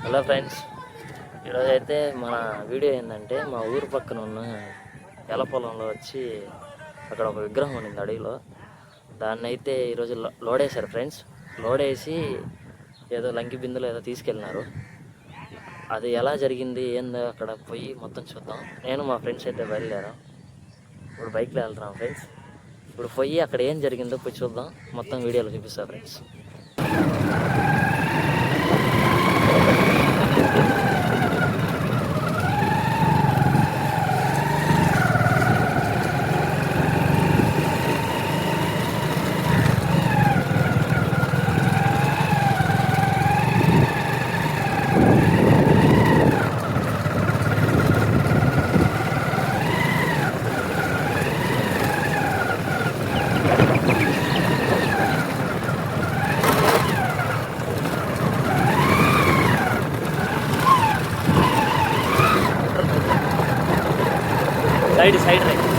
Hello friends, ఈరోజైతే మన video ఏంటంటే మా ఊరు పక్కన ఉన్న ఎల పొలంలో వచ్చి అక్కడ ఒక విగ్రహం ఉండింది అడవిలో. దాన్ని అయితే ఈరోజు లోడ్ వేశారు ఫ్రెండ్స్. లోడ్ వేసి ఏదో లంకి బిందులో ఏదో తీసుకెళ్ళినారు. అది ఎలా జరిగింది ఏందో అక్కడ పోయి మొత్తం చూద్దాం. నేను మా ఫ్రెండ్స్ అయితే బయలుదేరాం. ఇప్పుడు బైక్లో వెళ్తున్నాం ఫ్రెండ్స్. ఇప్పుడు పోయి అక్కడ ఏం జరిగిందో పోయి చూద్దాం. మొత్తం వీడియోలో చూపిస్తాను ఫ్రెండ్స్.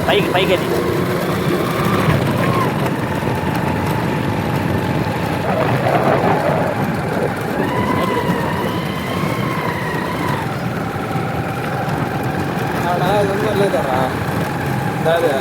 సైడ్ పైకి అది లేదరా దాదా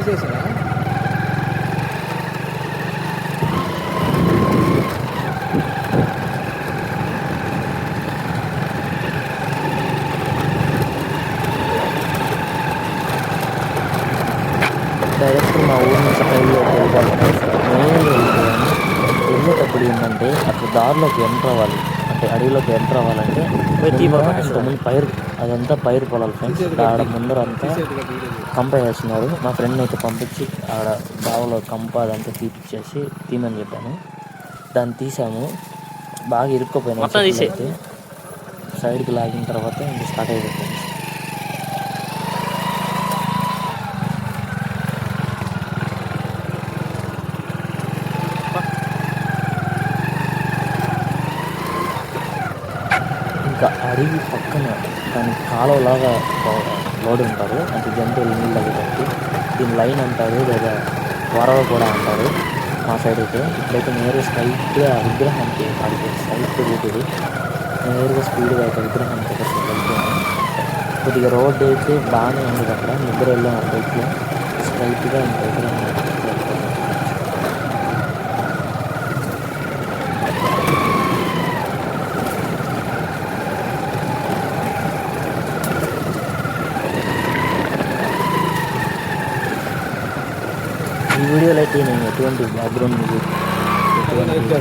చేసినా డైరెక్ట్ మా ఊరి నుంచి రైల్లోకి వెళ్ళిపోతాను. నేను వెళ్ళేటప్పుడు ఏంటంటే అక్కడ దారిలోకి ఎంటర్ అవ్వాలి, అంటే అడవిలోకి ఎంటర్ అవ్వాలంటే ముందు పైరు, అదంతా పైరు పొలాలు ఫ్రెండ్స్. ఆడ ముందర అంతా కంప వేస్తున్నారు. మా ఫ్రెండ్ని అయితే పంపించి ఆడ బావలో కంప అదంతా తీపిచ్చేసి తీమని చెప్పాను. దాన్ని తీసాము. బాగా ఇరుక్కుపోయినా అయితే సైడ్కి లాగిన తర్వాత ఇంకా స్టార్ట్ అయిపోయింది. ఇంకా అడవి పక్కన దాని కాలువలాగా లోడ్ ఉంటారు, అంటే జంతువులు నీళ్ళు తగ్గుతాయి. దీని లైన్ అంటారు, లేదా వరవ కూడా అంటారు మా సైడ్ అయితే. ఇప్పుడైతే నేరుగా స్ట్రైట్గా విగ్రహానికి అడిగి స్ట్రైట్ రూటుది నేరుగా స్పీడ్గా అయితే విగ్రహానికి వెళ్తున్నాను. కొద్దిగా రోడ్ అయితే బాగానే ఉంది. అక్కడ నిద్ర వెళ్ళాము బైక్లో స్ట్రైట్గా ఇంకా విగ్రహం. ఈ వీడియోలో అయితే నేను ఎటువంటి బ్యాక్గ్రౌండ్ మ్యూజిక్, ఎటువంటి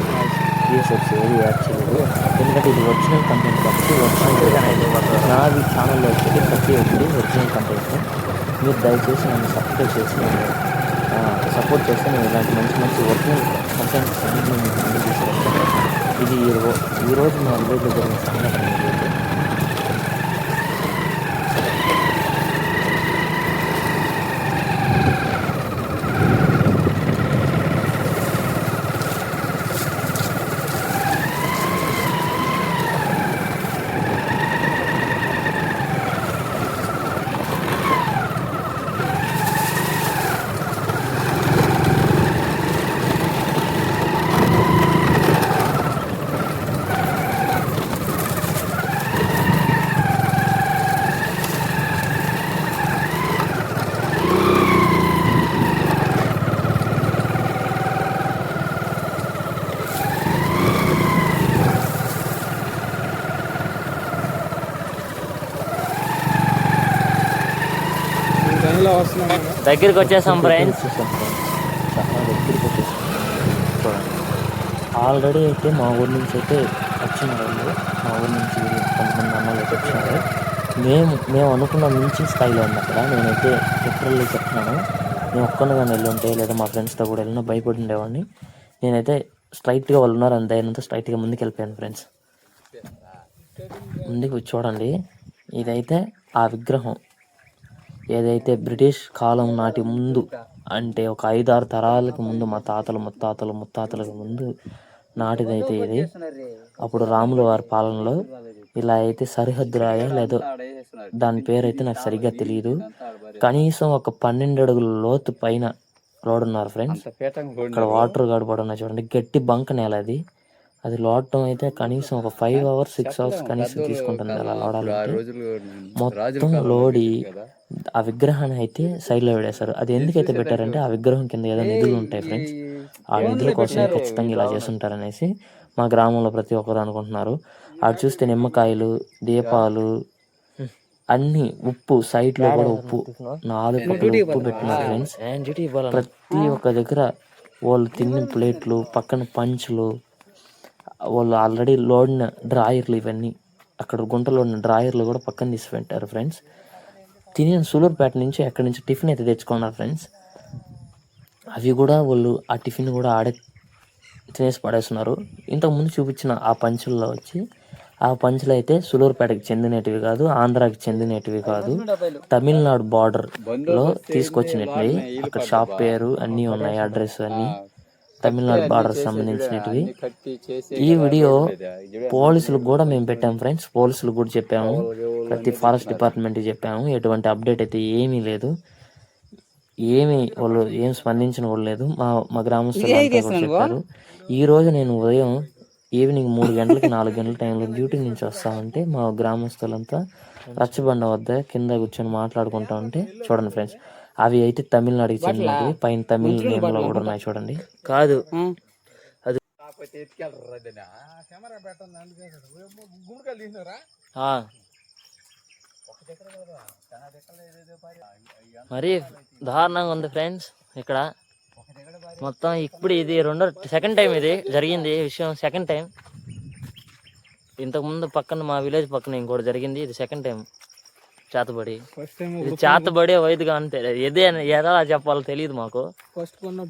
రీసెర్చ్ ఏది యాడ్ చేయలేదు. ఎందుకంటే ఇది ఒరిజినల్ కంటెంట్ కాబట్టి నాది ఛానల్లో వచ్చేది ప్రతి ఒక్కటి ఒరిజినల్ కంటెంట్. మీరు దయచేసి నన్ను సబ్స్క్రైబ్ చేసి సపోర్ట్ చేస్తే నేను ఇలాంటి మంచి మంచి ఒరిజినల్ కంటెంట్స్ అన్నింటినీ మీకు ముందు తీసుకొస్తాను. ఇది ఈరోజు మా విలేజ్లో జరిగిన సంఘటన. దగ్గరికి వచ్చేసాం ఫ్రెండ్స్. ఆల్రెడీ అయితే మా ఊరి నుంచి అయితే వచ్చిన వాళ్ళు, మా ఊరి నుంచి కొంతమంది అన్నలు అయితే వచ్చినారు. మేము అనుకున్న మించి స్థాయిలో ఉంది అక్కడ. నేనైతే లిటరల్లీ చెప్తున్నాను, నేను ఒక్కడిగానే వెళ్ళి ఉంటే లేదా మా ఫ్రెండ్స్తో కూడా వెళ్ళినా భయపడి ఉండేవాడిని. నేనైతే స్ట్రైట్గా వాళ్ళు ఉన్నారు అని ధైర్యంతో స్ట్రైట్గా ముందుకు వెళ్ళిపోయాను ఫ్రెండ్స్. ముందుకు చూడండి, ఇదైతే ఆ విగ్రహం ఏదైతే బ్రిటిష్ కాలం నాటి ముందు, అంటే ఒక 5-6 తరాలకు ముందు, మా తాతలు ముత్తాతలకు ముందు నాటిదైతే ఇది. అప్పుడు రాముల వారి పాలనలో ఇలా అయితే సరిహద్దు రాయ లేదో దాని పేరైతే నాకు సరిగ్గా తెలియదు. కనీసం ఒక 12 అడుగుల లోతు పైన లోడున్నారు ఫ్రెండ్స్. ఇక్కడ వాటర్ గడపడున్నాయి చూడండి, గట్టి బంక నేల అది. అది లోడటం అయితే కనీసం ఒక 5 hours 6 hours కనీసం తీసుకుంటుంది అలా లోడాలంటే. మొత్తం లోడి ఆ విగ్రహాన్ని అయితే సైడ్లో పెట్టేశారు. అది ఎందుకైతే పెట్టారంటే ఆ విగ్రహం కింద ఏదో నిధులు ఉంటాయి ఫ్రెండ్స్. ఆ నిధుల కోసమే ఖచ్చితంగా ఇలా చేస్తుంటారనేసి మా గ్రామంలో ప్రతి ఒక్కరు అనుకుంటున్నారు. అటు చూస్తే నిమ్మకాయలు, దీపాలు, అన్ని ఉప్పు, సైడ్లో కూడా ఉప్పు, 4 పక్కల ఉప్పు పెట్టినారు ఫ్రెండ్స్. ప్రతి ఒక్క దగ్గర వాళ్ళు తిన్న ప్లేట్లు, పక్కన పంచులు, వాళ్ళు ఆల్రెడీ లోడిన డ్రాయర్లు, ఇవన్నీ అక్కడ గుంటలో ఉన్న డ్రాయర్లు కూడా పక్కన తీసి పెట్టారు ఫ్రెండ్స్. తిని సూలూరుపేట నుంచి అక్కడి నుంచి టిఫిన్ అయితే తెచ్చుకున్నారు ఫ్రెండ్స్. అవి కూడా వాళ్ళు ఆ టిఫిన్ కూడా ఆడే తినేసి పడేస్తున్నారు. ఇంతకుముందు చూపించిన ఆ పంచుల్లో వచ్చి ఆ పంచులు అయితే సూలూరుపేటకి చెందినటివి కాదు, ఆంధ్రాకి చెందినటివి కాదు, తమిళనాడు బార్డర్లో తీసుకొచ్చినట్వి. అక్కడ షాప్ పేరు అన్నీ ఉన్నాయి, అడ్రస్ అన్నీ తమిళనాడు బార్డర్ సంబంధించినటివి. ఈ వీడియో పోలీసులకు కూడా మేము పెట్టాము ఫ్రెండ్స్. పోలీసులకు కూడా చెప్పాము, ప్రతి ఫారెస్ట్ డిపార్ట్మెంట్కి చెప్పాము. ఎటువంటి అప్డేట్ అయితే ఏమీ లేదు, వాళ్ళు ఏం స్పందించిన కూడా లేదు. మా గ్రామస్తులు కూడా చెప్పారు. ఈరోజు నేను ఉదయం ఈవినింగ్ 3 గంటలకి 4 గంటల టైంలో డ్యూటీ నుంచి వస్తామంటే మా గ్రామస్తులంతా రచ్చబండ వద్ద కింద కూర్చొని మాట్లాడుకుంటా ఉంటే చూడండి ఫ్రెండ్స్. అవి అయితే తమిళనాడుకి చెందినవి, పైన తమిళ నేమ్లో కూడా ఉన్నాయి చూడండి. కాదు అది మరి దారుణంగా ఉంది ఫ్రెండ్స్. ఇక్కడ మొత్తం ఇప్పుడు ఇది సెకండ్ టైం ఇది జరిగింది విషయం. Second time. ఇంతకుముందు పక్కన మా విలేజ్ పక్కన ఇంకోటి జరిగింది, ఇది సెకండ్ టైం చేతబడి. ఇది చేతబడే వైద్యుగా అంతే, ఏదే ఎలా చెప్పాలో తెలియదు మాకు.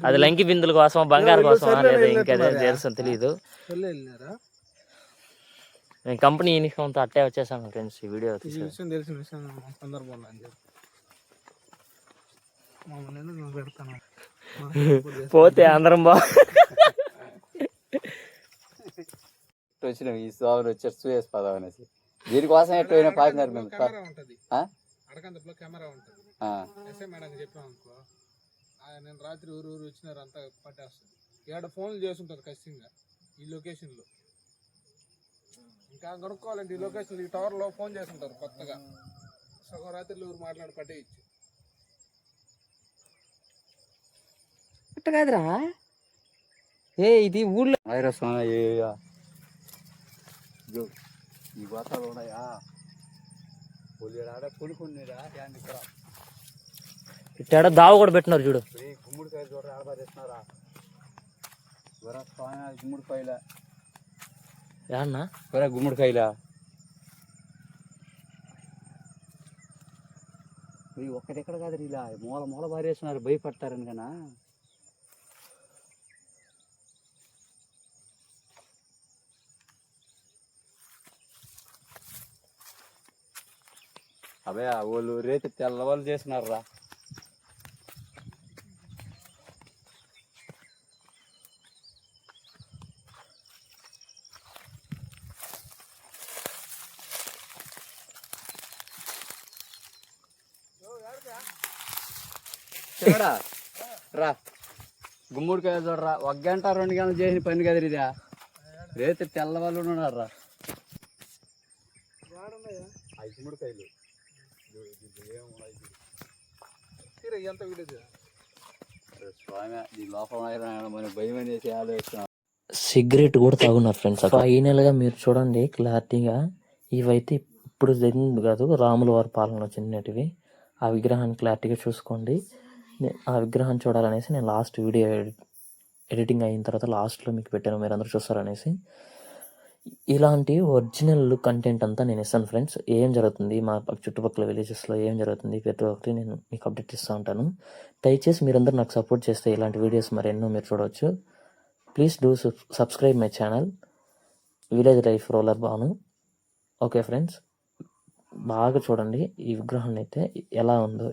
అది లంకి బిందుల కోసం, బంగారు కోసం అనేది ఇంకా తెలుసు తెలియదు. నేను కంపెనీ యూనిఫామ్తో అట్టే వచ్చేసాను ఫ్రెండ్స్. ఈ వీడియో పోతే అందరం వచ్చినాం ఈ స్వామిని వచ్చారు సూయస్ పదం అనేసి. దీనికోసం ఎట్టు అయినా పాకినారు మేము. నేను రాత్రి ఊరు వచ్చినారు అంతా పట్టేస్తుంది. ఏడ ఫోన్లు చేస్తుంటారు ఖచ్చితంగా ఈ లొకేషన్లో. ఇంకా కనుక్కోవాలంటే ఈ లొకేషన్, ఈ టవర్లో ఫోన్ చేస్తుంటారు కొత్తగా. సగం రాత్రిలో ఊరు మాట్లాడి పట్టేయచ్చు. కాదురా ఇది ఊళ్ళో వైరస్ ఈ గోతాలు ఉన్నాయా, ఇట్టాడ దావ కూడా పెట్టినారు చూడు. గుమ్మడికాయలు చూడ ఆడబారేస్తున్నారా, గుమ్మడికాయల ఏమన్నా గుమ్మడికాయలా ఒక్కడెక్కడ కాదు, ఇలా మూల బారేస్తున్నారు, భయపడతారని కన్నా. అబే వాళ్ళు రేపు తెల్లవాళ్ళు చేస్తున్నారు రా. రా గుమ్మడికాయ చూడరా, 1 గంట 2 గంటలు చేసిన పని కదా ఇదా. రేపు తెల్లవాళ్ళు ఉన్నారు రా. గుమ్మడికాయలు ఎంత విలేజ్ స్వామి, ఈ లోపల భయం అనేసి ఆలోచిస్తున్నాం. సిగరెట్ కూడా తాగున్నారు ఫ్రెండ్స్. ఫైనల్గా మీరు చూడండి క్లారిటీగా, ఇవైతే ఇప్పుడు జరిగింది కాదు, రాముల వారి పాలనలో చెందినటివి. ఆ విగ్రహాన్ని క్లారిటీగా చూసుకోండి. ఆ విగ్రహాన్ని చూడాలనేసి నేను లాస్ట్ వీడియో ఎడిటింగ్ అయిన తర్వాత లాస్ట్లో మీకు పెట్టాను, మీరు అందరూ చూస్తారనేసి. ఇలాంటి ఒరిజినల్ కంటెంట్ అంతా నేను ఇస్తాను ఫ్రెండ్స్. ఏం జరుగుతుంది మా చుట్టుపక్కల విలేజెస్లో ఏం జరుగుతుంది ప్రతి ఒక్కటి నేను మీకు అప్డేట్ ఇస్తూ ఉంటాను. దయచేసి మీరందరూ నాకు సపోర్ట్ చేస్తే ఇలాంటి వీడియోస్ మరెన్నో మీరు చూడవచ్చు. Please do subscribe my channel village life roller Banu. Okay friends, బాగా చూడండి ఈ విగ్రహాన్ని అయితే ఎలా ఉందో.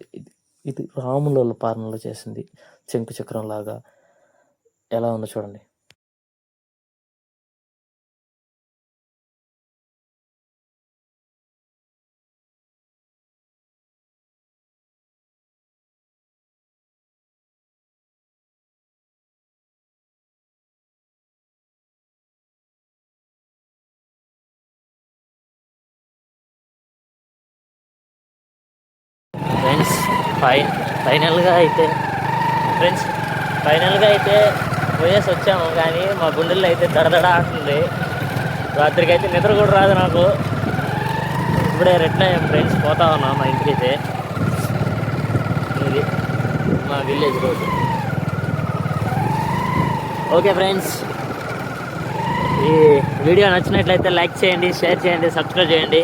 ఇది రాముల పాలనలో చేసింది, శంకు చక్రం లాగా ఎలా ఉందో చూడండి. ఫ్రెండ్స్ ఫైనల్గా అయితే పోయేసి వచ్చాము, కానీ మా గుండెల్లో అయితే దడదడ ఆడుతుంది. రాత్రికి అయితే నిద్ర కూడా రాదు నాకు. ఇప్పుడే రిటర్న్ అయ్యాం ఫ్రెండ్స్, పోతా ఉన్నాం మా ఇంటికైతే. ఇది మా విలేజ్ రోడ్. ఓకే ఫ్రెండ్స్, ఈ వీడియో నచ్చినట్లయితే లైక్ చేయండి, షేర్ చేయండి, సబ్స్క్రైబ్ చేయండి,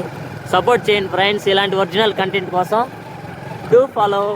సపోర్ట్ చేయండి ఫ్రెండ్స్. ఇలాంటి ఒరిజినల్ కంటెంట్ కోసం do follow